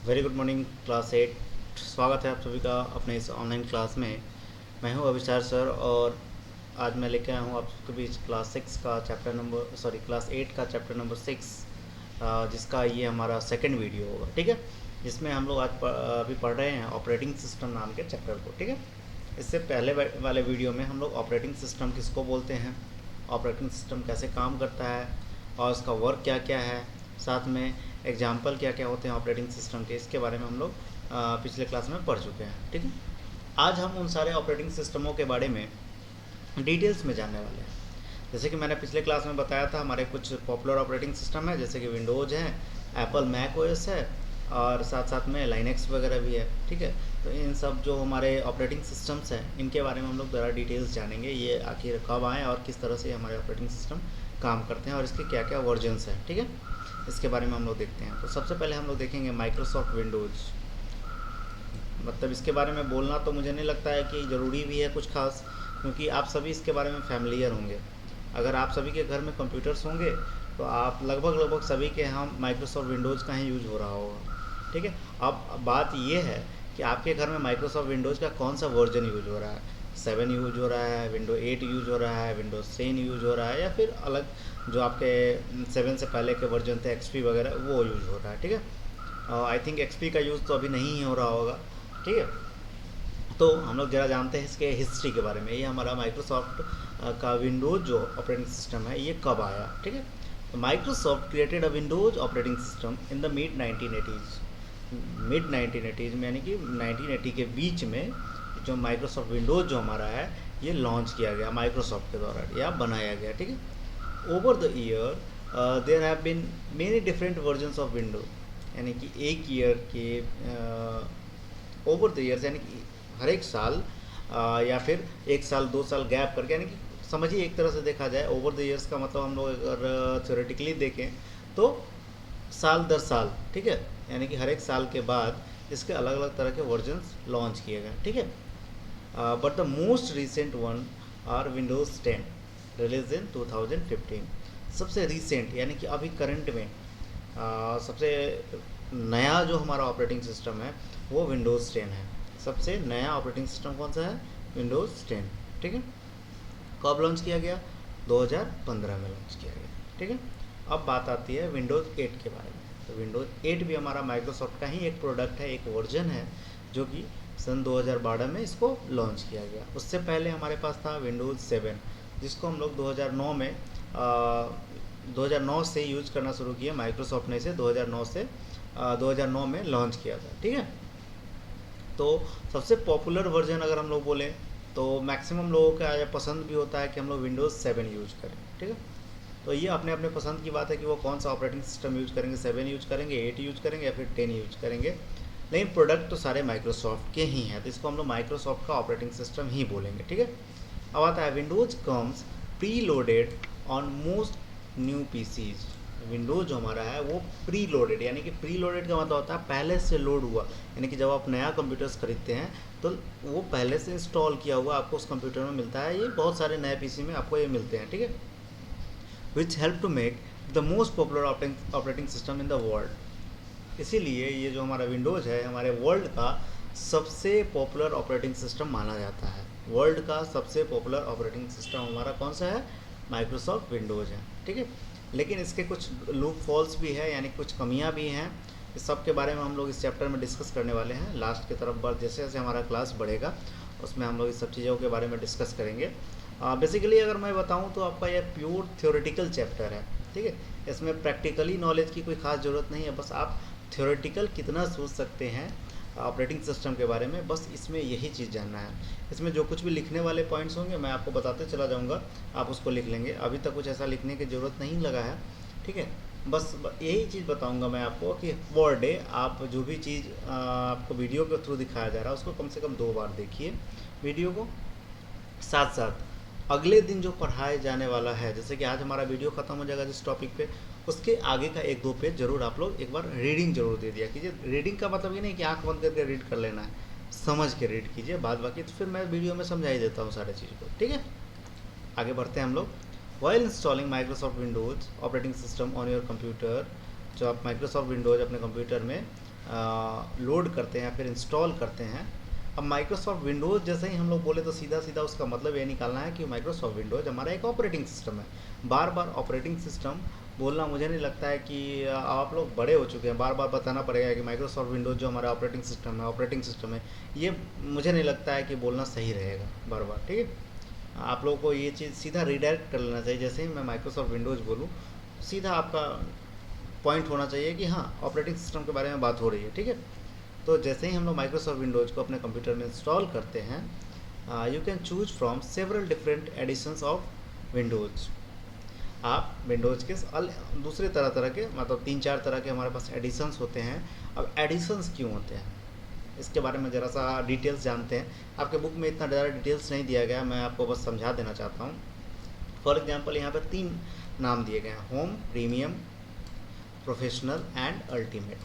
Very good morning class 8। स्वागत है आप सभी का अपने इस ऑनलाइन क्लास में। मैं हूं अभिचार सर और आज मैं लेके आया हूं आप सबके बीच क्लास 6 का चैप्टर नंबर क्लास 8 का चैप्टर नंबर 6, जिसका ये हमारा सेकंड वीडियो होगा। ठीक है, जिसमें हम लोग अभी पढ़ रहे हैं ऑपरेटिंग सिस्टम नाम के चैप्टर को। ठीक है, इससे पहले वाले वीडियो में हम लोग ऑपरेटिंग सिस्टम किसको बोलते हैं, ऑपरेटिंग सिस्टम कैसे काम करता है और उसका वर्क क्या क्या है, साथ में एग्जाम्पल क्या क्या होते हैं ऑपरेटिंग सिस्टम के, इसके बारे में हम लोग पिछले क्लास में पढ़ चुके हैं। ठीक है, आज हम उन सारे ऑपरेटिंग सिस्टमों के बारे में डिटेल्स में जानने वाले हैं। जैसे कि मैंने पिछले क्लास में बताया था, हमारे कुछ पॉपुलर ऑपरेटिंग सिस्टम है, जैसे कि विंडोज़ है, एप्पल मैक ओएस है और साथ साथ में लाइनेक्स वगैरह भी है। ठीक है, तो इन सब जो हमारे ऑपरेटिंग सिस्टम्स हैं, इनके बारे में हम लोग ज़रा डिटेल्स जानेंगे, ये आखिर कब आए और किस तरह से हमारे ऑपरेटिंग सिस्टम काम करते हैं और इसके क्या क्या वर्जन्स हैं। ठीक है, इसके बारे में हम लोग देखते हैं। तो सबसे पहले हम लोग देखेंगे माइक्रोसॉफ्ट विंडोज़। मतलब इसके बारे में बोलना तो मुझे नहीं लगता है कि ज़रूरी भी है कुछ खास, क्योंकि आप सभी इसके बारे में फैमिलियर होंगे। अगर आप सभी के घर में कंप्यूटर्स होंगे तो आप लगभग सभी के यहाँ माइक्रोसॉफ्ट विंडोज़ का ही यूज़ हो रहा होगा। ठीक है, अब बात ये है कि आपके घर में माइक्रोसॉफ्ट विंडोज़ का कौन सा वर्जन यूज हो रहा है। 7 यूज हो रहा है, विंडो 8 यूज हो रहा है, विंडोज़ 10 यूज हो रहा है, या फिर अलग जो आपके 7 से पहले के वर्जन थे एक्सपी वगैरह वो यूज हो रहा है। ठीक है, आई थिंक एक्सपी का यूज़ तो अभी नहीं हो रहा होगा। ठीक है, तो हम लोग ज़रा जानते हैं इसके हिस्ट्री के बारे में। ये हमारा माइक्रोसॉफ्ट का विंडोज़ जो ऑपरेटिंग सिस्टम है ये कब आया। ठीक है, तो Microsoft created a Windows operating system in the mid 1980s में, यानी कि 1980 के बीच में जो माइक्रोसॉफ्ट विंडोज़ जो हमारा है ये लॉन्च किया गया माइक्रोसॉफ्ट के द्वारा या बनाया गया। ठीक है, over the year there have been many different versions of window, यानी कि एक ईयर के ओवर द ईयर्स, यानी कि हर एक साल या फिर 1 साल 2 साल गैप करके, यानी कि समझिए एक तरह से देखा जाए ओवर द ईयर्स का मतलब हम लोग अगर थ्योरेटिकली देखें तो साल दर साल। ठीक है, यानी कि हर एक साल के बाद इसके अलग अलग तरह के वर्जन्स लॉन्च किए गए। ठीक है, but the most recent one are Windows 10 release in 2015। सबसे रिसेंट यानी कि अभी करंट में सबसे नया जो हमारा ऑपरेटिंग सिस्टम है वो विंडोज़ 10 है। सबसे नया ऑपरेटिंग सिस्टम कौन सा है? विंडोज़ 10। ठीक है, कब लॉन्च किया गया? 2015 में लॉन्च किया गया। ठीक है, अब बात आती है विंडोज़ 8 के बारे में। तो विंडोज़ 8 भी हमारा माइक्रोसॉफ्ट का ही एक प्रोडक्ट है, एक वर्जन है, जो कि सन 2012 में इसको लॉन्च किया गया। उससे पहले हमारे पास था विंडोज़ 7, जिसको हम लोग 2009 में 2009 से यूज करना शुरू किया माइक्रोसॉफ्ट ने। इसे 2009 में लॉन्च किया था। ठीक है, तो सबसे पॉपुलर वर्जन अगर हम लोग बोलें तो मैक्सिमम लोगों का यह पसंद भी होता है कि हम लोग विंडोज़ 7 यूज करें। ठीक है, तो ये अपने अपने पसंद की बात है कि वो कौन सा ऑपरेटिंग सिस्टम यूज करेंगे, 7 यूज करेंगे, 8 यूज करेंगे या फिर 10 यूज करेंगे, लेकिन प्रोडक्ट तो सारे माइक्रोसॉफ्ट के ही हैं, तो इसको हम लोग माइक्रोसॉफ्ट का ऑपरेटिंग सिस्टम ही बोलेंगे। ठीक है, अब आता है Windows comes preloaded on most new PCs. Windows जो हमारा है वो प्री लोडेड, यानी कि प्री लोडेड का मतलब होता है पहले से लोड हुआ, यानी कि जब आप नया कंप्यूटर्स खरीदते हैं तो वो पहले से इंस्टॉल किया हुआ आपको उस कंप्यूटर में मिलता है। ये बहुत सारे नए पीसी में आपको ये मिलते हैं। ठीक है, which help to make the most popular operating system in the world. इसीलिए ये जो हमारा विंडोज़ है हमारे वर्ल्ड का सबसे पॉपुलर ऑपरेटिंग सिस्टम माना जाता है। वर्ल्ड का सबसे पॉपुलर ऑपरेटिंग सिस्टम हमारा कौन सा है? माइक्रोसॉफ्ट विंडोज़ है। ठीक है, लेकिन इसके कुछ लूप फॉल्स भी है, यानी कुछ कमियां भी हैं। इस सब के बारे में हम लोग इस चैप्टर में डिस्कस करने वाले हैं। लास्ट की तरफ बढ़ जैसे जैसे हमारा क्लास बढ़ेगा उसमें हम लोग इस सब चीज़ों के बारे में डिस्कस करेंगे। बेसिकली अगर मैं बताऊं तो आपका यह प्योर थ्योरेटिकल चैप्टर है। ठीक है, इसमें प्रैक्टिकली नॉलेज की कोई खास ज़रूरत नहीं है, बस आप थ्योरेटिकल कितना सोच सकते हैं ऑपरेटिंग सिस्टम के बारे में, बस इसमें यही चीज़ जानना है। इसमें जो कुछ भी लिखने वाले पॉइंट्स होंगे मैं आपको बताते चला जाऊंगा, आप उसको लिख लेंगे। अभी तक कुछ ऐसा लिखने की ज़रूरत नहीं लगा है। ठीक है, बस यही चीज़ बताऊंगा मैं आपको कि पर डे आप जो भी चीज़ आपको वीडियो के थ्रू दिखाया जा रहा है उसको कम से कम 2 बार देखिए वीडियो को। साथ साथ अगले दिन जो पढ़ाए जाने वाला है, जैसे कि आज हमारा वीडियो ख़त्म हो जाएगा जिस टॉपिक पे, उसके आगे का 1-2 पेज जरूर आप लोग एक बार रीडिंग जरूर दे दिया कीजिए। रीडिंग का मतलब ये नहीं कि आंख बंद करके रीड कर लेना है, समझ के रीड कीजिए। बाद बाकी तो फिर मैं वीडियो में समझा ही देता हूँ सारे चीज़ को। ठीक है, आगे बढ़ते हैं हम लोग। While installing Microsoft Windows operating system on your computer, जो आप माइक्रोसॉफ्ट विंडोज़ अपने कंप्यूटर में लोड करते हैं या फिर इंस्टॉल करते हैं। अब माइक्रोसॉफ्ट विंडोज़ जैसे ही हम लोग बोले तो सीधा सीधा उसका मतलब ये निकालना है कि माइक्रोसॉफ्ट विंडोज़ हमारा एक ऑपरेटिंग सिस्टम है। बार बार ऑपरेटिंग सिस्टम बोलना मुझे नहीं लगता है कि आप लोग बड़े हो चुके हैं, बार बार बताना पड़ेगा कि माइक्रोसॉफ्ट विंडोज़ जो हमारा ऑपरेटिंग सिस्टम है, ये मुझे नहीं लगता है कि बोलना सही रहेगा बार बार। ठीक है, आप लोगों को ये चीज़ सीधा रिडायरेक्ट कर लेना चाहिए। जैसे ही मैं माइक्रोसॉफ्ट विंडोज़ बोलूँ, सीधा आपका पॉइंट होना चाहिए कि हाँ, ऑपरेटिंग सिस्टम के बारे में बात हो रही है। ठीक है, तो जैसे ही हम लोग माइक्रोसॉफ्ट विंडोज़ को अपने कंप्यूटर में इंस्टॉल करते हैं, you can choose from several different editions of Windows. आप विंडोज़ के दूसरे तरह तरह के, मतलब 3-4 तरह के हमारे पास एडिशंस होते हैं। अब एडिशंस क्यों होते हैं, इसके बारे में ज़रा सा डिटेल्स जानते हैं। आपके बुक में इतना ज़्यादा डिटेल्स नहीं दिया गया, मैं आपको बस समझा देना चाहता हूँ। फॉर एग्जांपल यहाँ पर 3 नाम दिए गए हैं, home, premium, professional and ultimate.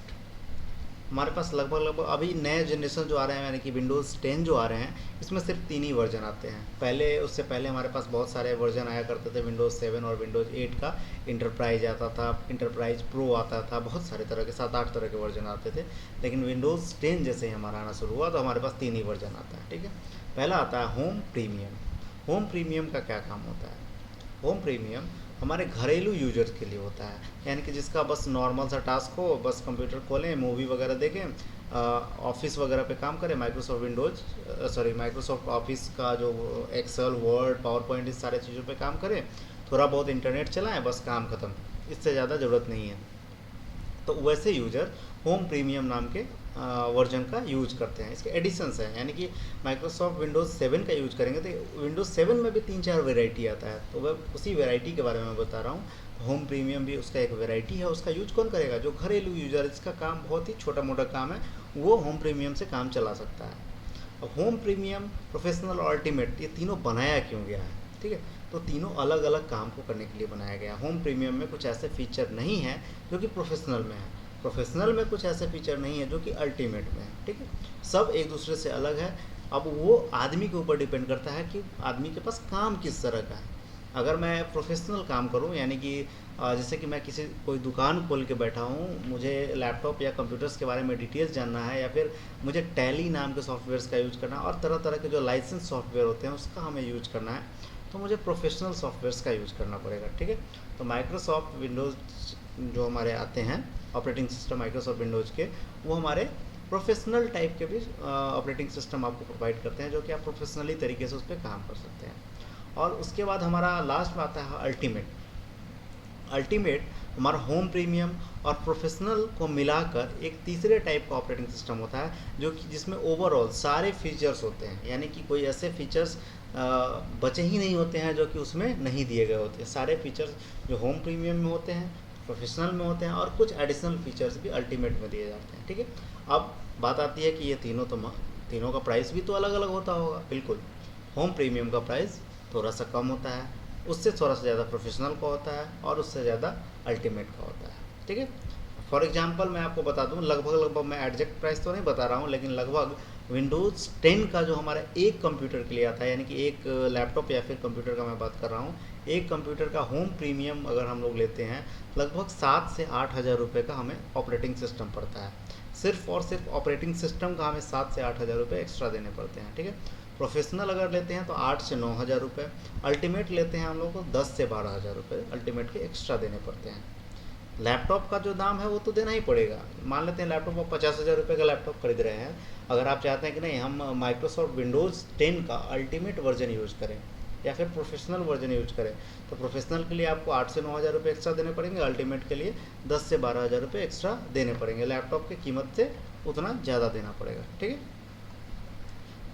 हमारे पास लगभग अभी नए जनरेशन जो आ रहे हैं, यानी कि विंडोज़ 10 जो आ रहे हैं, इसमें सिर्फ 3 ही वर्जन आते हैं। पहले उससे पहले हमारे पास बहुत सारे वर्जन आया करते थे, विंडोज़ 7 और विंडोज़ 8 का। इंटरप्राइज आता था, इंटरप्राइज प्रो आता था, बहुत सारे तरह के 7-8 तरह के वर्जन आते थे। लेकिन विंडोज़ 10 जैसे ही हमारा आना शुरू हुआ तो हमारे पास 3 ही वर्जन आता है। ठीक है, पहला आता है होम प्रीमियम। होम प्रीमियम का क्या काम होता है? होम प्रीमियम हमारे घरेलू यूजर्स के लिए होता है, यानी कि जिसका बस नॉर्मल सा टास्क हो, बस कंप्यूटर खोलें, मूवी वगैरह देखें, ऑफिस वगैरह पे काम करें, माइक्रोसॉफ्ट ऑफिस का जो एक्सेल, वर्ड, पावर पॉइंट, इस सारे चीज़ों पे काम करें, थोड़ा बहुत इंटरनेट चलाएं, बस काम ख़त्म, इससे ज़्यादा ज़रूरत नहीं है। तो वैसे यूजर होम प्रीमियम नाम के वर्जन का यूज करते हैं। इसके एडिशंस हैं, यानी कि माइक्रोसॉफ्ट विंडोज़ 7 का यूज करेंगे तो विंडोज़ 7 में भी 3-4 वेराइटी आता है, तो वह उसी वेराइटी के बारे में बता रहा हूँ। होम प्रीमियम भी उसका एक वेराइटी है। उसका यूज कौन करेगा? जो घरेलू यूजर, जिसका काम बहुत ही छोटा मोटा काम है, वो होम प्रीमियम से काम चला सकता है। अब होम प्रीमियम, प्रोफेशनल और अल्टीमेट, ये तीनों बनाया क्यों गया है? ठीक है, तो तीनों अलग अलग काम को करने के लिए बनाया गया। होम प्रीमियम में कुछ ऐसे फीचर नहीं है जो कि प्रोफेशनल में है, प्रोफेशनल में कुछ ऐसे फीचर नहीं है जो कि अल्टीमेट में है। ठीक है, सब एक दूसरे से अलग है। अब वो आदमी के ऊपर डिपेंड करता है कि आदमी के पास काम किस तरह का है। अगर मैं प्रोफेशनल काम करूं, यानी कि जैसे कि मैं कोई दुकान खोल के बैठा हूं, मुझे लैपटॉप या कंप्यूटर्स के बारे में डिटेल्स जानना है, या फिर मुझे टैली नाम के सॉफ्टवेयर्स का यूज़ करना है, और तरह तरह के जो लाइसेंस सॉफ्टवेयर होते हैं उसका हमें यूज करना है, तो मुझे प्रोफेशनल सॉफ्टवेयर्स का यूज़ करना पड़ेगा। ठीक है, तो माइक्रोसॉफ्ट विंडोज़ जो हमारे आते हैं ऑपरेटिंग सिस्टम माइक्रोसॉफ्ट विंडोज़ के, वो हमारे प्रोफेशनल टाइप के भी ऑपरेटिंग सिस्टम आपको प्रोवाइड करते हैं, जो कि आप प्रोफेशनली तरीके से उस पर काम कर सकते हैं। और उसके बाद हमारा लास्ट में आता है अल्टीमेट। अल्टीमेट हमारा होम प्रीमियम और प्रोफेशनल को मिलाकर एक तीसरे टाइप का ऑपरेटिंग सिस्टम होता है, जो कि जिसमें ओवरऑल सारे फीचर्स होते हैं, यानी कि कोई ऐसे फीचर्स बचे ही नहीं होते हैं जो कि उसमें नहीं दिए गए होते हैं। सारे फीचर्स जो होम प्रीमियम में होते हैं, प्रोफेशनल में होते हैं, और कुछ एडिशनल फीचर्स भी अल्टीमेट में दिए जाते हैं। ठीक है, अब बात आती है कि ये तीनों का प्राइस भी तो अलग अलग होता होगा। बिल्कुल, होम प्रीमियम का प्राइस थोड़ा सा कम होता है, उससे थोड़ा सा ज़्यादा प्रोफेशनल का होता है, और उससे ज़्यादा अल्टीमेट का होता है। ठीक है, फॉर एग्जांपल मैं आपको बता दूं, लगभग मैं एग्जैक्ट प्राइस तो नहीं बता रहा हूं, लेकिन लगभग विंडोज़ 10 का जो हमारा एक कंप्यूटर के लिए आता है, यानी कि एक लैपटॉप या फिर कंप्यूटर का मैं बात कर रहा हूं, एक कंप्यूटर का होम प्रीमियम अगर हम लोग लेते हैं, लगभग 7 से 8 हज़ार रुपये का हमें ऑपरेटिंग सिस्टम पड़ता है। सिर्फ और सिर्फ ऑपरेटिंग सिस्टम का हमें 7 से 8 हज़ार रुपये एक्स्ट्रा देने पड़ते हैं। ठीक है, प्रोफेशनल अगर लेते हैं तो 8 से 9 हज़ार रुपये, अल्टीमेट लेते हैं हम लोग को 10 से 12 हज़ार रुपये अल्टीमेट के एक्स्ट्रा देने पड़ते हैं। लैपटॉप का जो दाम है वो तो देना ही पड़ेगा। मान लेते हैं लैपटॉप आप 50 हज़ार रुपये का लैपटॉप खरीद रहे हैं, अगर आप चाहते हैं कि नहीं हम माइक्रोसॉफ्ट विंडोज़ 10 का अल्टीमेट वर्जन यूज़ करें या फिर प्रोफेशनल वर्जन यूज करें, तो प्रोफेशनल के लिए आपको 8 से 9 हज़ार रुपये एक्स्ट्रा देने पड़ेंगे, अल्टीमेट के लिए 10 से 12 हज़ार रुपये एक्स्ट्रा देने पड़ेंगे। लैपटॉप की कीमत से उतना ज़्यादा देना पड़ेगा। ठीक है,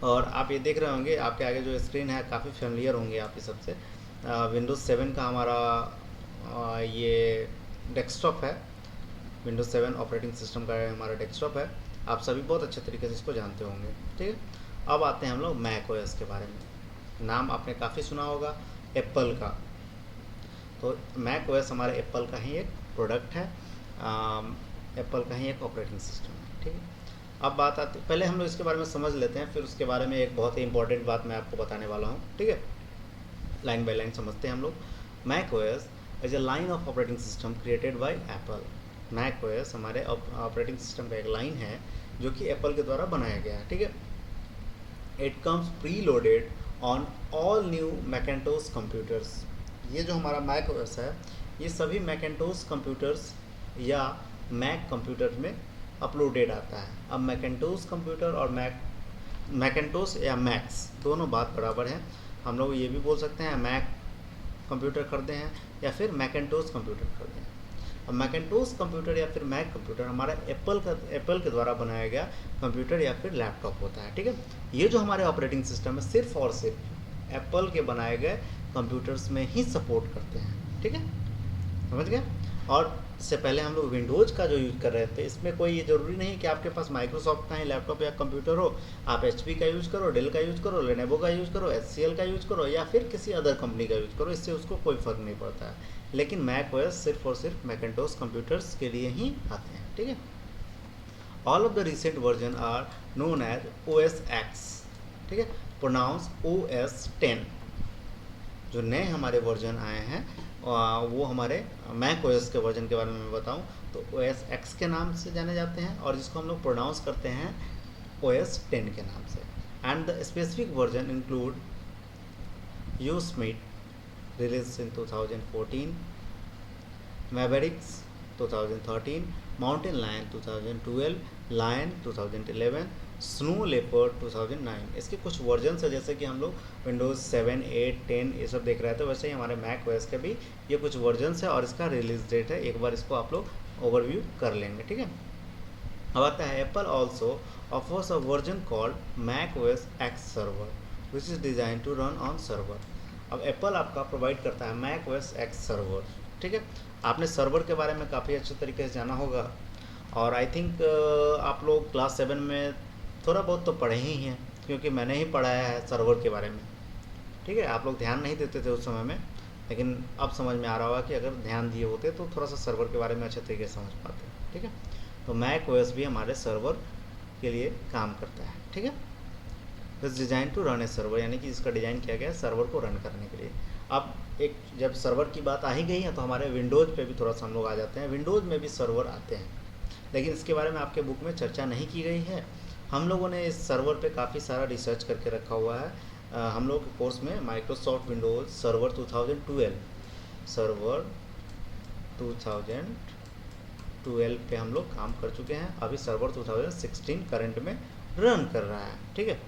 और आप ये देख रहे होंगे आपके आगे जो स्क्रीन है, काफ़ी फेमिलियर होंगे आप ये सबसे। विंडोज़ 7 का हमारा ये डेस्कटॉप है, विंडोज़ 7 ऑपरेटिंग सिस्टम का हमारा डेस्कटॉप है। आप सभी बहुत अच्छे तरीके से इसको जानते होंगे। ठीक है, अब आते हैं हम लोग मैक ओएस के बारे में। नाम आपने काफ़ी सुना होगा एप्पल का, तो मैक ओएस हमारे एप्पल का ही एक प्रोडक्ट है, एप्पल का ही एक ऑपरेटिंग सिस्टम है। ठीक है, अब बात आती, पहले हम लोग इसके बारे में समझ लेते हैं, फिर उसके बारे में एक बहुत ही इंपॉर्टेंट बात मैं आपको बताने वाला हूँ। ठीक है, लाइन बाय लाइन समझते हैं हम लोग। Mac OS is a line of operating system created by Apple. Mac OS हमारे ऑपरेटिंग सिस्टम का एक लाइन है जो कि एप्पल के द्वारा बनाया गया है, ठीक है। It comes preloaded on all new Macintosh computers. ये जो हमारा मैक ओएस है ये सभी मैकेंटोस कंप्यूटर्स या मैक कंप्यूटर में अपलोडेड आता है। अब मैकेंटोस कंप्यूटर और मैकेंटोस या मैक्स दोनों बात बराबर है। हम लोग ये भी बोल सकते हैं मैक कंप्यूटर खरीदे हैं या फिर मैकेंटोस कंप्यूटर खरीदे हैं। अब मैकेंटोस कंप्यूटर या फिर मैक कंप्यूटर हमारा एप्पल के द्वारा बनाया गया कंप्यूटर या फिर लैपटॉप होता है, ठीक है। ये जो हमारे ऑपरेटिंग सिस्टम है सिर्फ और सिर्फ एप्पल के बनाए गए कंप्यूटर्स में ही सपोर्ट करते हैं, ठीक है, समझ गए। और इससे पहले हम लोग विंडोज़ का जो यूज़ कर रहे थे, इसमें कोई ये ज़रूरी नहीं है कि आपके पास माइक्रोसॉफ्ट का ही लैपटॉप या कंप्यूटर हो। आप एचपी का यूज़ करो, डेल का यूज़ करो, लेनोवो का यूज़ करो, एचसीएल का यूज़ करो या फिर किसी अदर कंपनी का यूज़ करो, इससे उसको कोई फ़र्क नहीं पड़ता है। लेकिन मैक ओएस सिर्फ और सिर्फ मैकेंटोस कंप्यूटर्स के लिए ही आते हैं, ठीक है। All of the recent version are known as OS X, ठीक है, प्रोनाउंस OS 10। जो नए हमारे वर्जन आए हैं वो हमारे मैक ओएस के वर्जन के बारे में मैं बताऊं तो OS X के नाम से जाने जाते हैं और जिसको हम लोग प्रोनाउंस करते हैं OS 10 के नाम से। And the specific version include Yosemite released in 2014, Mavericks 2013, Mountain Lion 2012, Lion 2011, Snow Leopard 2009। इसके कुछ वर्जन है जैसे कि हम लोग विंडोज़ 7, 8, 10 ये सब देख रहे थे, वैसे ही हमारे मैक ओएस के भी ये कुछ वर्जन है और इसका रिलीज डेट है। एक बार इसको आप लोग ओवरव्यू कर लेंगे, ठीक है। अब आता है Apple also offers a version called Mac OS X server which is design to run on server. अब एप्पल आपका प्रोवाइड करता है मैक ओएस एक्स सर्वर, ठीक है। आपने सर्वर के बारे में काफ़ी अच्छे तरीके से जाना होगा और आई थिंक आप लोग क्लास 7 में थोड़ा बहुत तो पढ़े ही हैं क्योंकि मैंने ही पढ़ाया है सर्वर के बारे में, ठीक है। आप लोग ध्यान नहीं देते थे उस समय में, लेकिन अब समझ में आ रहा होगा कि अगर ध्यान दिए होते तो थोड़ा सा सर्वर के बारे में अच्छे तरीके से समझ पाते, ठीक है। तो मैक ओएस भी हमारे सर्वर के लिए काम करता है, ठीक है। It's design to run a server, यानी कि इसका डिज़ाइन किया गया है सर्वर को रन करने के लिए। अब एक जब सर्वर की बात आ ही गई है तो हमारे विंडोज़ पे भी थोड़ा सा हम लोग आ जाते हैं। विंडोज़ में भी सर्वर आते हैं लेकिन इसके बारे में आपके बुक में चर्चा नहीं की गई है। हम लोगों ने इस सर्वर पे काफ़ी सारा रिसर्च करके रखा हुआ है। हम लोग के कोर्स में माइक्रोसॉफ्ट विंडोज़ सर्वर 2012 पे हम लोग काम कर चुके हैं। अभी सर्वर 2016 करंट में रन कर रहा है, ठीक है।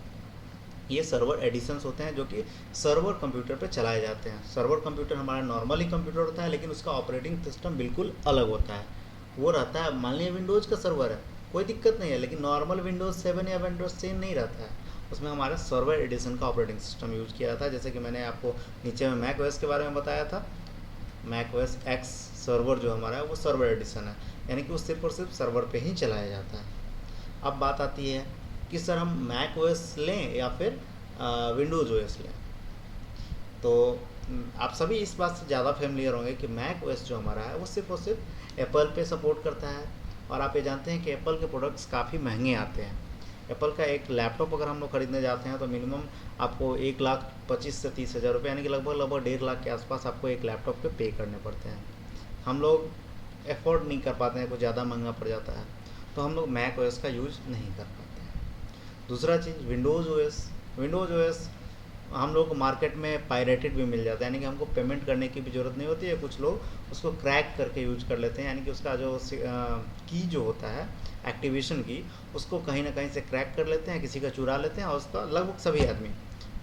ये सर्वर एडिशंस होते हैं जो कि सर्वर कंप्यूटर पे चलाए जाते हैं। सर्वर कंप्यूटर हमारा नॉर्मली कंप्यूटर होता है लेकिन उसका ऑपरेटिंग सिस्टम बिल्कुल अलग होता है। वो रहता है, मान लीजिए विंडोज़ का सर्वर है, कोई दिक्कत नहीं है, लेकिन नॉर्मल विंडोज़ 7 या विंडोज़ 10 नहीं रहता है। उसमें हमारा सर्वर एडिशन का ऑपरेटिंग सिस्टम यूज़ किया जाता है। जैसे कि मैंने आपको नीचे में मैक ओएस के बारे में बताया था, मैक ओएस एक्स सर्वर जो हमारा है वो सर्वर एडिशन है, यानी कि वो सिर्फ और सिर्फ सर्वर पे ही चलाया जाता है। अब बात आती है कि सर हम मैक ओएस लें या फिर विंडोज़ ओएस लें। तो आप सभी इस बात से ज़्यादा फेमिलियर होंगे कि मैक ओएस जो हमारा है वो सिर्फ और सिर्फ एप्पल पे सपोर्ट करता है। और आप ये जानते हैं कि एप्पल के प्रोडक्ट्स काफ़ी महंगे आते हैं। एप्पल का एक लैपटॉप अगर हम लोग खरीदने जाते हैं तो मिनिमम आपको 1,25,000 से 30,000 रुपये, यानी कि लगभग 1.5 लाख के आसपास आपको एक लैपटॉप पे करने पड़ते हैं। हम लोग एफोर्ड नहीं कर पाते हैं, कुछ ज़्यादा महंगा पड़ जाता है, तो हम लोग मैक ओएस का यूज़ नहीं कर पाते हैं। दूसरा चीज़ विंडोज़ ओएस हम लोग को मार्केट में पायरेटेड भी मिल जाता है, यानी कि हमको पेमेंट करने की भी ज़रूरत नहीं होती है। कुछ लोग उसको क्रैक करके यूज कर लेते हैं, यानी कि उसका जो की जो होता है एक्टिवेशन की, उसको कहीं ना कहीं से क्रैक कर लेते हैं, किसी का चुरा लेते हैं और उसका लगभग सभी आदमी,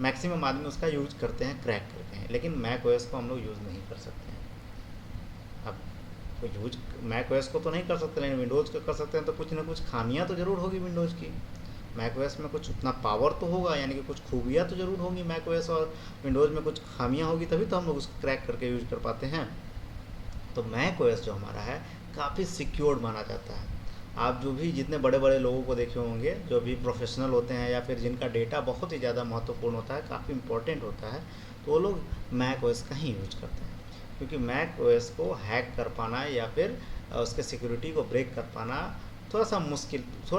मैक्सिमम आदमी उसका यूज करते हैं, क्रैक करते हैं। लेकिन मैक ओएस को हम लोग यूज़ नहीं कर सकते हैं। अब तो यूज मैक ओएस को तो नहीं कर सकते, लेकिन विंडोज़ को कर सकते हैं। तो कुछ ना कुछ खामियाँ तो ज़रूर होगी विंडोज़ की, मैक ओएस में कुछ उतना पावर तो होगा, यानी कि कुछ खूबियाँ तो ज़रूर होंगी मैक ओएस और विंडोज़ में कुछ खामियाँ होगी, तभी तो हम लोग उसको क्रैक करके यूज कर पाते हैं। तो मैक ओएस जो हमारा है काफ़ी सिक्योर्ड माना जाता है। आप जो भी जितने बड़े बड़े लोगों को देखे होंगे जो भी प्रोफेशनल होते हैं या फिर जिनका डेटा बहुत ही ज़्यादा महत्वपूर्ण होता है, काफ़ी इंपॉर्टेंट होता है, तो वो लोग मैक ओएस का ही यूज करते हैं। क्योंकि मैक ओएस को हैक कर पाना या फिर उसके सिक्योरिटी को ब्रेक कर पाना थोड़ा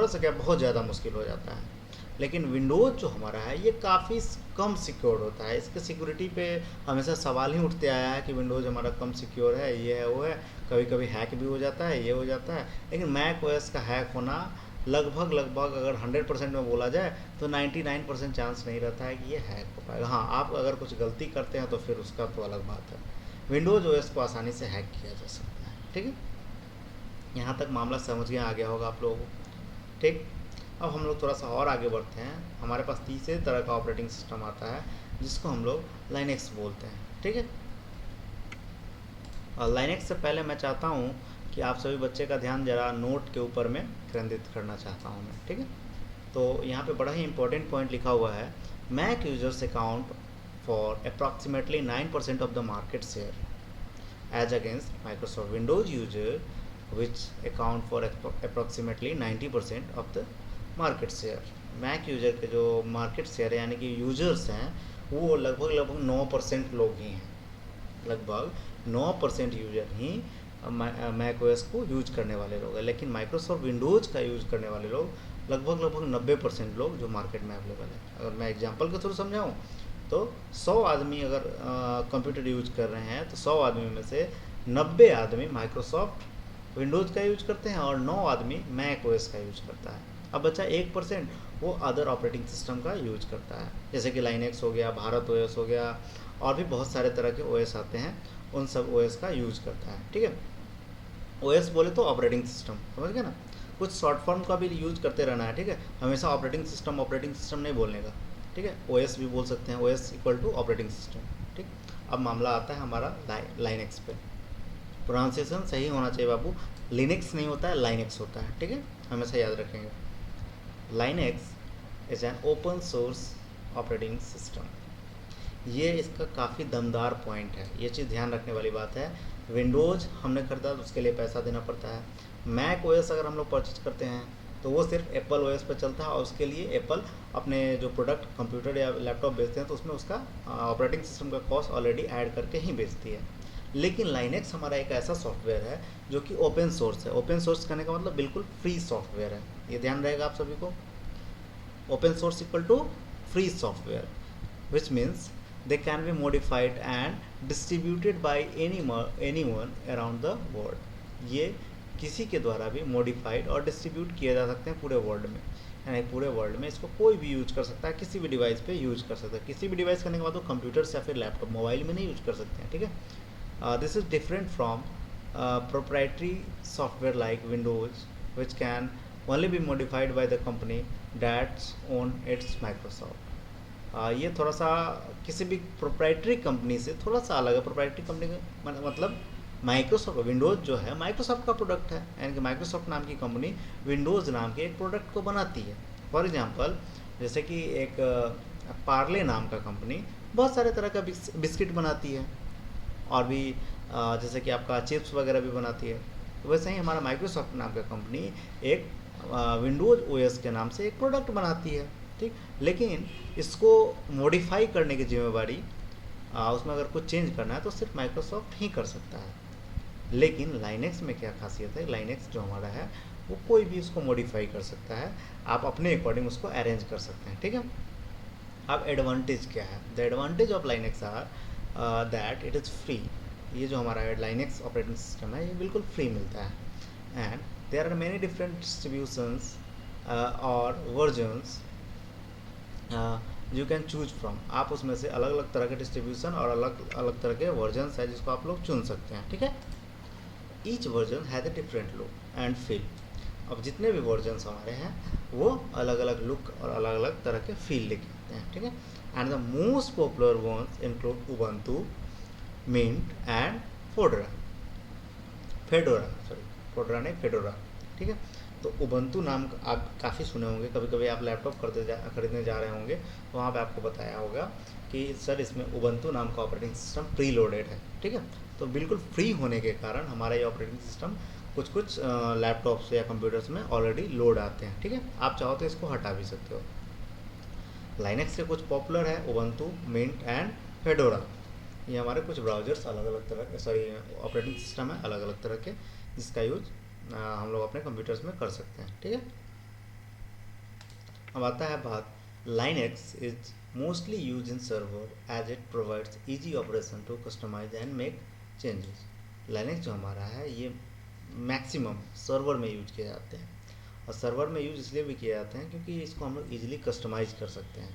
सा क्या बहुत ज़्यादा मुश्किल हो जाता है। लेकिन विंडोज़ जो हमारा है ये काफ़ी कम सिक्योर होता है। इसके सिक्योरिटी पे हमेशा सवाल ही उठते आया है कि विंडोज़ हमारा कम सिक्योर है, ये है वो है, कभी कभी हैक भी हो जाता है, ये हो जाता है। लेकिन मैक ओएस का हैक होना लगभग लगभग अगर 100% में बोला जाए तो 99% चांस नहीं रहता है कि ये हैक हो पाएगा। हाँ, आप अगर कुछ गलती करते हैं तो फिर उसका तो अलग बात है। विंडोज़ ओएस को आसानी से हैक किया जा सकता है। ठीक है, यहाँ तक मामला समझ गया, आ गया होगा आप लोगों को। ठीक, अब हम लोग थोड़ा सा और आगे बढ़ते हैं। हमारे पास तीसरे तरह का ऑपरेटिंग सिस्टम आता है जिसको हम लोग लाइनेक्स बोलते हैं। ठीक है, और लाइनेक्स से पहले मैं चाहता हूँ कि आप सभी बच्चे का ध्यान जरा नोट के ऊपर में केंद्रित करना चाहता हूँ मैं। ठीक है, तो यहाँ पे बड़ा ही इंपॉर्टेंट पॉइंट लिखा हुआ है, Mac users account for approximately 9% of the market share as against Microsoft Windows user which account for approximately 90% of the market share। Mac user के जो मार्केट शेयर है यानी कि यूजर्स हैं वो लगभग लगभग 9% लोग ही हैं। लगभग 9% यूजर ही मैक ओएस को यूज करने वाले लोग हैं। लेकिन माइक्रोसॉफ्ट विंडोज़ का यूज करने वाले लोग लगभग लगभग 90% लोग जो मार्केट में अवेलेबल है। अगर मैं एग्जांपल के थ्रू समझाऊँ तो 100 आदमी अगर कंप्यूटर यूज कर रहे हैं तो 100 आदमी में से 90 आदमी माइक्रोसॉफ्ट विंडोज़ का यूज करते हैं और 9 आदमी मैक ओएस का यूज करता है। अब बचा 1% वो अदर ऑपरेटिंग सिस्टम का यूज करता है, जैसे कि लाइनेक्स हो गया, भारत ओएस हो गया, और भी बहुत सारे तरह के ओएस आते हैं, उन सब ओएस का यूज करता है। ठीक है, ओएस बोले तो ऑपरेटिंग सिस्टम, समझ गए ना, कुछ शॉर्ट फॉर्म का भी यूज करते रहना है। ठीक है, हमेशा ऑपरेटिंग सिस्टम नहीं बोलने का। ठीक है, ओएस भी बोल सकते हैं, OS equal to operating system. ठीक, अब मामला आता है हमारा लाइनेक्स पे। प्रोनाउंसिएशन सही होना चाहिए बाबू, लिनक्स नहीं होता है, लाइनेक्स होता है। ठीक है, हमेशा याद रखेंगे। Linux is an open source operating system. ये इसका काफ़ी दमदार पॉइंट है, ये चीज़ ध्यान रखने वाली बात है। विंडोज़ हमने खरीदा तो उसके लिए पैसा देना पड़ता है। मैक ओएस अगर हम लोग परचेज करते हैं तो वो सिर्फ एप्पल ओएस पर चलता है और उसके लिए एप्पल अपने जो प्रोडक्ट कंप्यूटर या लैपटॉप बेचते हैं तो उसमें उसका ऑपरेटिंग सिस्टम का कॉस्ट ऑलरेडी ऐड करके ही बेचती है। लेकिन लाइनेक्स हमारा एक ऐसा सॉफ्टवेयर है जो कि ओपन सोर्स है। ओपन सोर्स करने का मतलब बिल्कुल फ्री सॉफ्टवेयर है, ये ध्यान रहेगा आप सभी को। Open source equal to free software, which means they can be modified and distributed by anyone around the world। ये किसी के द्वारा भी मॉडिफाइड और डिस्ट्रीब्यूट किए जा सकते हैं पूरे वर्ल्ड में, यानी पूरे वर्ल्ड में इसको कोई भी यूज कर सकता है, किसी भी डिवाइस पे यूज कर सकता है। किसी भी डिवाइस करने के बाद तो कंप्यूटर या फिर लैपटॉप, मोबाइल में नहीं यूज कर सकते हैं। ठीक है, this is different from proprietary software like Windows which can only be modified by the company that's own it's Microsoft. ये थोड़ा सा किसी भी प्रोप्राइटरी कंपनी से थोड़ा सा अलग है। प्रोप्राइटरी कंपनी का मतलब माइक्रोसॉफ्ट, विंडोज़ जो है माइक्रोसॉफ्ट का प्रोडक्ट है, यानी कि माइक्रोसॉफ्ट नाम की कंपनी विंडोज़ नाम के एक प्रोडक्ट को बनाती है। फॉर एग्जांपल जैसे कि एक पार्ले नाम का कंपनी बहुत सारे तरह का बिस्किट बनाती है और भी जैसे कि आपका चिप्स वगैरह भी बनाती है। तो वैसे ही हमारा माइक्रोसॉफ्ट नाम का कंपनी एक विंडोज़ ओएस के नाम से एक प्रोडक्ट बनाती है। ठीक, लेकिन इसको मॉडिफाई करने की जिम्मेवारी उसमें अगर कुछ चेंज करना है तो सिर्फ माइक्रोसॉफ्ट ही कर सकता है। लेकिन लाइनेक्स में क्या खासियत है, लाइनेक्स जो हमारा है वो कोई भी उसको मॉडिफाई कर सकता है, आप अपने अकॉर्डिंग उसको अरेंज कर सकते हैं। ठीक है, अब एडवांटेज क्या है, the advantage of Linux are that it is free. ये जो हमारा लाइनेक्स ऑपरेटिंग सिस्टम है ये बिल्कुल फ्री मिलता है and there are many different distributions और versions you can choose from. आप उसमें से अलग अलग तरह के डिस्ट्रीब्यूशन और अलग अलग तरह के वर्जन्स है जिसको आप लोग चुन सकते हैं। ठीक है, each version has a different look and feel. अब जितने भी वर्जन्स हमारे हैं वो अलग अलग लुक और अलग अलग तरह के फील लेके आते हैं। ठीक है, and the most popular ones include Ubuntu, Mint and Fedora. Fedora नहीं, फेडोरा। ठीक है, तो उबंटू नाम आप काफ़ी सुने होंगे, कभी कभी आप लैपटॉप खरीदने जा रहे होंगे तो वहाँ पे आपको बताया होगा कि सर इसमें उबंटू नाम का ऑपरेटिंग सिस्टम प्री लोडेड है। ठीक है, तो बिल्कुल फ्री होने के कारण हमारा ये ऑपरेटिंग सिस्टम कुछ कुछ लैपटॉप्स या कंप्यूटर्स में ऑलरेडी लोड आते हैं। ठीक है, आप चाहो तो इसको हटा भी सकते हो। लाइनेक्स के कुछ पॉपुलर है उबंटू, मिंट एंड फेडोरा। ये हमारे कुछ ब्राउजर्स अलग अलग तरह के, सॉरी ऑपरेटिंग सिस्टम है अलग अलग तरह के, जिसका यूज हम लोग अपने कंप्यूटर्स में कर सकते हैं। ठीक है, अब आता है बात, Linux is mostly use in server as it provides easy operation to customize and make changes. Linux जो हमारा है ये मैक्सिमम सर्वर में यूज किए जाते हैं, और सर्वर में यूज इसलिए भी किए जाते हैं क्योंकि इसको हम लोग ईजिली कस्टमाइज कर सकते हैं।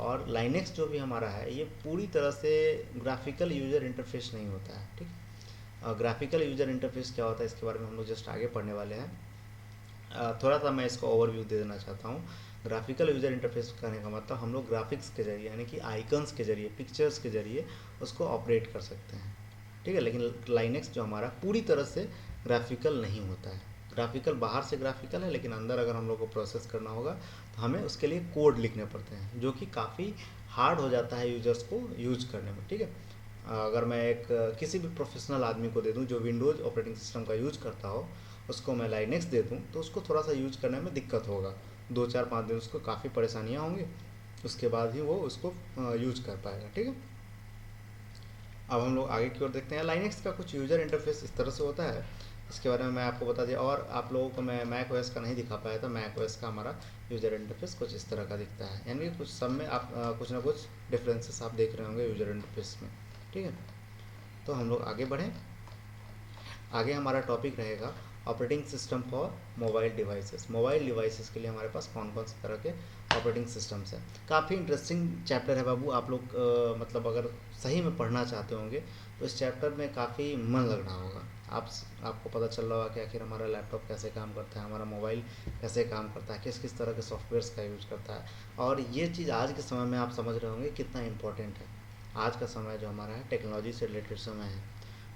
और लाइनक्स जो भी हमारा है ये पूरी तरह से ग्राफिकल यूज़र इंटरफेस नहीं होता है, ठीक। ग्राफिकल यूज़र इंटरफेस क्या होता है इसके बारे में हम लोग जस्ट आगे पढ़ने वाले हैं। थोड़ा सा मैं इसको ओवरव्यू दे देना चाहता हूँ। ग्राफिकल यूज़र इंटरफेस करने का मतलब हम लोग ग्राफिक्स के जरिए यानी कि आइकन्स के जरिए, पिक्चर्स के जरिए उसको ऑपरेट कर सकते हैं, ठीक है। लेकिन लाइनक्स जो हमारा पूरी तरह से ग्राफिकल नहीं होता है। ग्राफिकल बाहर से ग्राफिकल है, लेकिन अंदर अगर हम लोग को प्रोसेस करना होगा तो हमें उसके लिए कोड लिखने पड़ते हैं, जो कि काफ़ी हार्ड हो जाता है यूजर्स को यूज करने में, ठीक है। अगर मैं एक किसी भी प्रोफेशनल आदमी को दे दूं जो विंडोज़ ऑपरेटिंग सिस्टम का यूज करता हो, उसको मैं लाइनक्स दे दूं तो उसको थोड़ा सा यूज करने में दिक्कत होगा। 2 4 5 दिन उसको काफ़ी परेशानियां होंगी, उसके बाद ही वो उसको यूज कर पाएगा, ठीक है। अब हम लोग आगे की ओर देखते हैं। लाइनक्स का कुछ यूज़र इंटरफेस इस तरह से होता है, इसके बारे में मैं आपको बता दिया। और आप लोगों को मैं मैक ओएस का नहीं दिखा पाया था। मैक ओएस का हमारा यूज़र इंटरफेस कुछ इस तरह का दिखता है, यानी कि कुछ सब में आप कुछ ना कुछ डिफरेंसेस आप देख रहे होंगे यूज़र इंटरफेस में, ठीक है। तो हम लोग आगे बढ़ें। आगे हमारा टॉपिक रहेगा operating system for mobile devices. Mobile devices के लिए हमारे पास कौन कौन से तरह के ऑपरेटिंग सिस्टम्स हैं। काफ़ी इंटरेस्टिंग चैप्टर है बाबू। आप लोग मतलब अगर सही में पढ़ना चाहते होंगे तो इस चैप्टर में काफ़ी मन लग रहा होगा। आपको पता चल रहा होगा कि आखिर हमारा लैपटॉप कैसे काम करता है, हमारा मोबाइल कैसे काम करता है, किस किस तरह के सॉफ्टवेयर्स का यूज करता है। और ये चीज़ आज के समय में आप समझ रहे होंगे कितना इम्पोर्टेंट है। आज का समय जो हमारा है टेक्नोलॉजी से रिलेटेड समय है,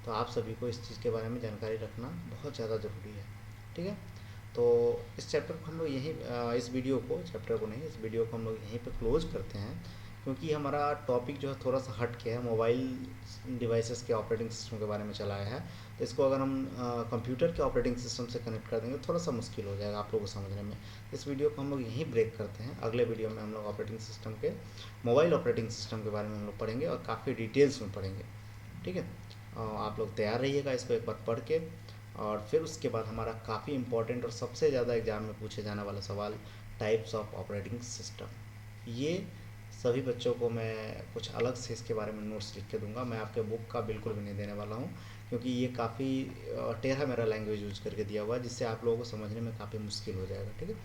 तो आप सभी को इस चीज़ के बारे में जानकारी रखना बहुत ज़्यादा ज़रूरी है, ठीक है। तो इस चैप्टर को हम लोग यहीं इस वीडियो को, चैप्टर को नहीं, इस वीडियो को हम लोग यहीं पे क्लोज करते हैं, क्योंकि हमारा टॉपिक जो है थोड़ा सा हट के है, मोबाइल डिवाइसेस के ऑपरेटिंग सिस्टम के बारे में चलाया है। तो इसको अगर हम कंप्यूटर के ऑपरेटिंग सिस्टम से कनेक्ट कर देंगे थोड़ा सा मुश्किल हो जाएगा आप लोगों को समझने में। इस वीडियो को हम लोग यहीं ब्रेक करते हैं। अगले वीडियो में हम लोग ऑपरेटिंग सिस्टम के, मोबाइल ऑपरेटिंग सिस्टम के बारे में हम लोग पढ़ेंगे और काफ़ी डिटेल्स में पढ़ेंगे, ठीक है। आप लोग तैयार रहिएगा इसको एक बार पढ़ के। और फिर उसके बाद हमारा काफ़ी इंपॉर्टेंट और सबसे ज़्यादा एग्जाम में पूछे जाने वाला सवाल, टाइप्स ऑफ ऑपरेटिंग सिस्टम। ये सभी बच्चों को मैं कुछ अलग से इसके बारे में नोट्स लिख के दूंगा। मैं आपके बुक का बिल्कुल भी नहीं देने वाला हूँ, क्योंकि ये काफ़ी टेढ़ा मेरा लैंग्वेज यूज करके दिया हुआ है, जिससे आप लोगों को समझने में काफ़ी मुश्किल हो जाएगा, ठीक है।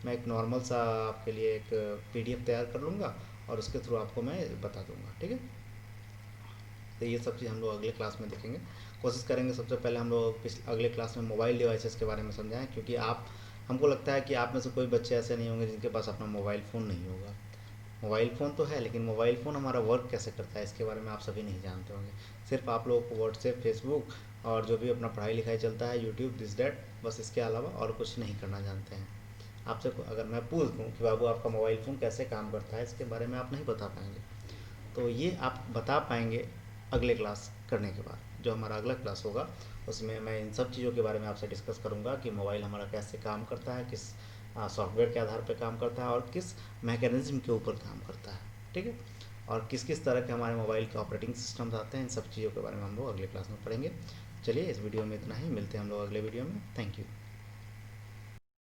मैं एक नॉर्मल सा आपके लिए एक PDF तैयार कर लूँगा और उसके थ्रू आपको मैं बता दूँगा, ठीक है। तो ये सब चीज़ हम लोग अगले क्लास में देखेंगे। कोशिश करेंगे सबसे पहले हम लोग अगले क्लास में मोबाइल डिवाइसेस के बारे में समझाएं, क्योंकि हमको लगता है कि आप में से कोई बच्चे ऐसे नहीं होंगे जिनके पास अपना मोबाइल फ़ोन नहीं होगा। मोबाइल फ़ोन तो है, लेकिन मोबाइल फ़ोन हमारा वर्क कैसे करता है इसके बारे में आप सभी नहीं जानते होंगे। सिर्फ आप लोगों को व्हाट्सएप, फेसबुक और जो भी अपना पढ़ाई लिखाई चलता है, यूट्यूब, दिस डैट, बस इसके अलावा और कुछ नहीं करना जानते हैं। आपसे अगर मैं पूछ दूँ कि बाबू आपका मोबाइल फ़ोन कैसे काम करता है, इसके बारे में आप नहीं बता पाएंगे। तो ये आप बता पाएंगे अगले क्लास करने के बाद। जो हमारा अगला क्लास होगा उसमें मैं इन सब चीज़ों के बारे में आपसे डिस्कस करूँगा कि मोबाइल हमारा कैसे काम करता है, किस सॉफ्टवेयर के आधार पर काम करता है और किस मैकेनिज्म के ऊपर काम करता है, ठीक है। और किस किस तरह के हमारे मोबाइल के ऑपरेटिंग सिस्टम्स आते हैं, इन सब चीज़ों के बारे में हम लोग अगले क्लास में पढ़ेंगे। चलिए इस वीडियो में इतना ही, मिलते हैं हम लोग अगले वीडियो में। Thank you.